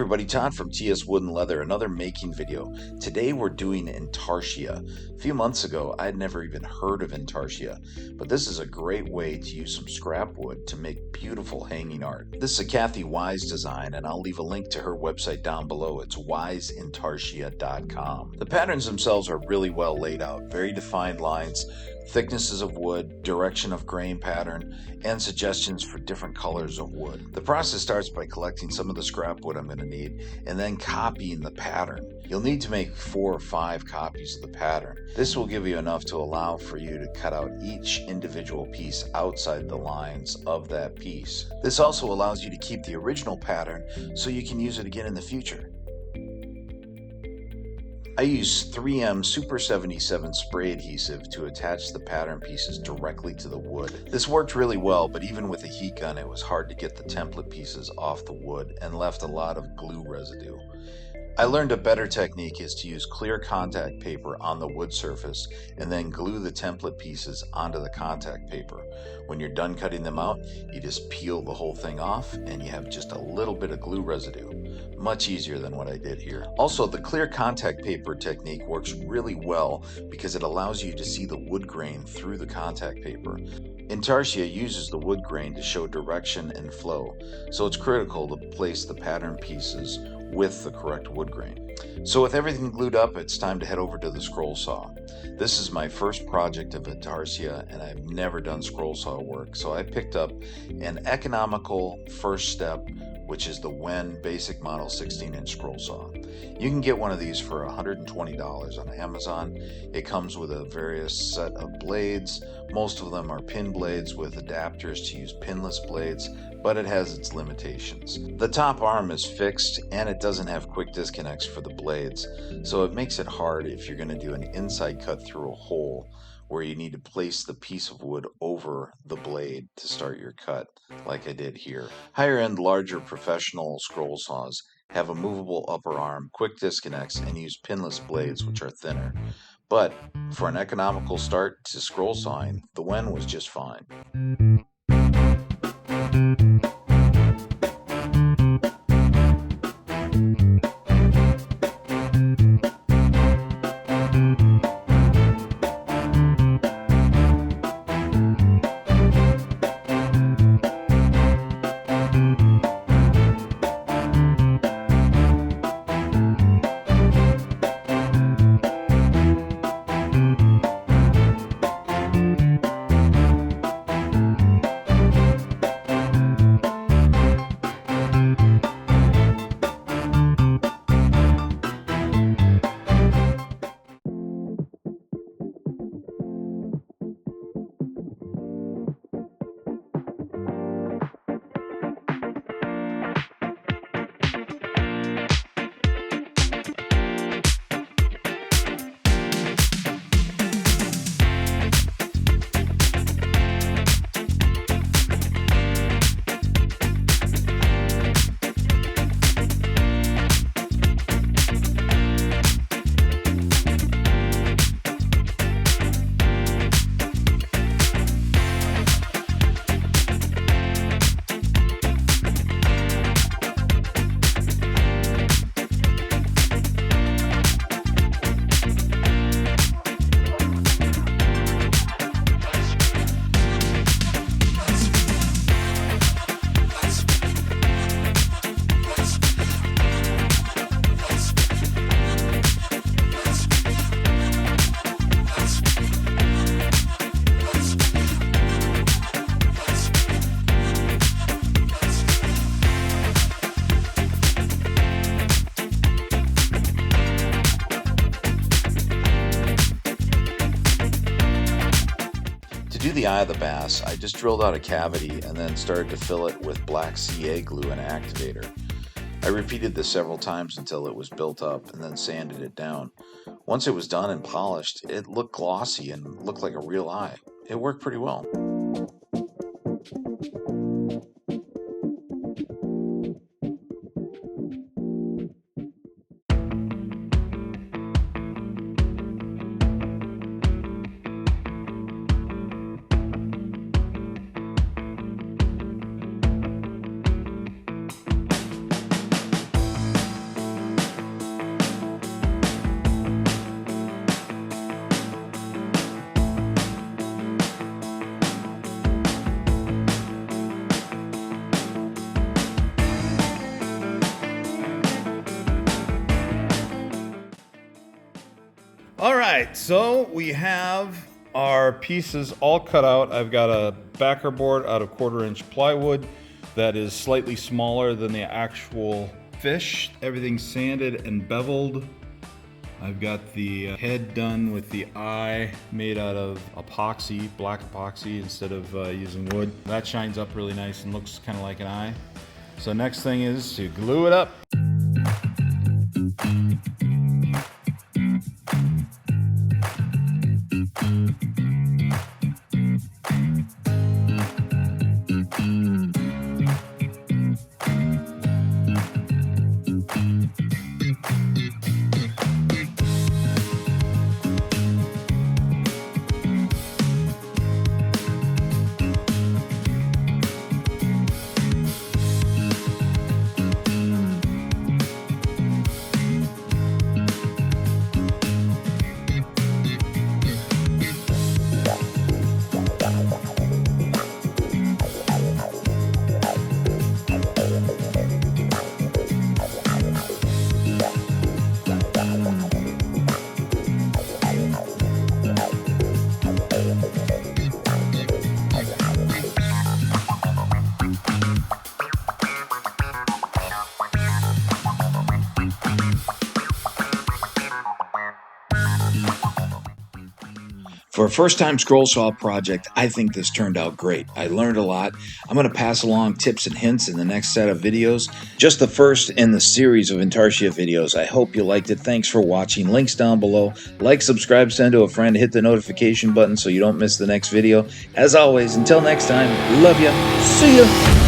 everybody, Todd from TS Wood and Leather, another making video. Today we're doing Intarsia. A few months ago I had never even heard of Intarsia, but this is a great way to use some scrap wood to make beautiful hanging art. This is a Kathy Wise design, and I'll leave a link to her website down below. It's wiseintarsia.com. The patterns themselves are really well laid out, very defined lines, thicknesses of wood, direction of grain pattern, and suggestions for different colors of wood. The process starts by collecting some of the scrap wood I'm going to need and then copying the pattern. You'll need to make 4 or 5 copies of the pattern. This will give you enough to allow for you to cut out each individual piece outside the lines of that piece. This also allows you to keep the original pattern so you can use it again in the future. I use 3M Super 77 spray adhesive to attach the pattern pieces directly to the wood. This worked really well, but even with a heat gun it was hard to get the template pieces off the wood and left a lot of glue residue. I learned a better technique is to use clear contact paper on the wood surface and then glue the template pieces onto the contact paper. When you're done cutting them out, you just peel the whole thing off and you have just a little bit of glue residue. Much easier than what I did here. Also, the clear contact paper technique works really well because it allows you to see the wood grain through the contact paper. Intarsia uses the wood grain to show direction and flow, so it's critical to place the pattern pieces with the correct wood grain. So with everything glued up, it's time to head over to the scroll saw. This is my first project of Intarsia, and I've never done scroll saw work, so I picked up an economical first step, which is the WEN Basic Model 16-inch scroll saw. You can get one of these for $120 on Amazon. It comes with a various set of blades. Most of them are pin blades with adapters to use pinless blades, but it has its limitations. The top arm is fixed and it doesn't have quick disconnects for the blades, so it makes it hard if you're going to do an inside cut through a hole where you need to place the piece of wood over the blade to start your cut, like I did here. Higher-end, larger professional scroll saws have a movable upper arm, quick disconnects, and use pinless blades, which are thinner. But for an economical start to scroll sawing, the WEN was just fine. To do the eye of the bass, I just drilled out a cavity and then started to fill it with black CA glue and activator. I repeated this several times until it was built up and then sanded it down. Once it was done and polished, it looked glossy and looked like a real eye. It worked pretty well. All right, so we have our pieces all cut out. I've got a backer board out of 1/4-inch plywood that is slightly smaller than the actual fish. Everything's sanded and beveled. I've got the head done with the eye made out of epoxy, black epoxy, instead of using wood. That shines up really nice and looks kind of like an eye. So next thing is to glue it up. For a first-time scroll saw project, I think this turned out great. I learned a lot. I'm going to pass along tips and hints in the next set of videos. Just the first in the series of Intarsia videos. I hope you liked it. Thanks for watching. Links down below. Like, subscribe, send to a friend, hit the notification button so you don't miss the next video. As always, until next time, love ya. See ya.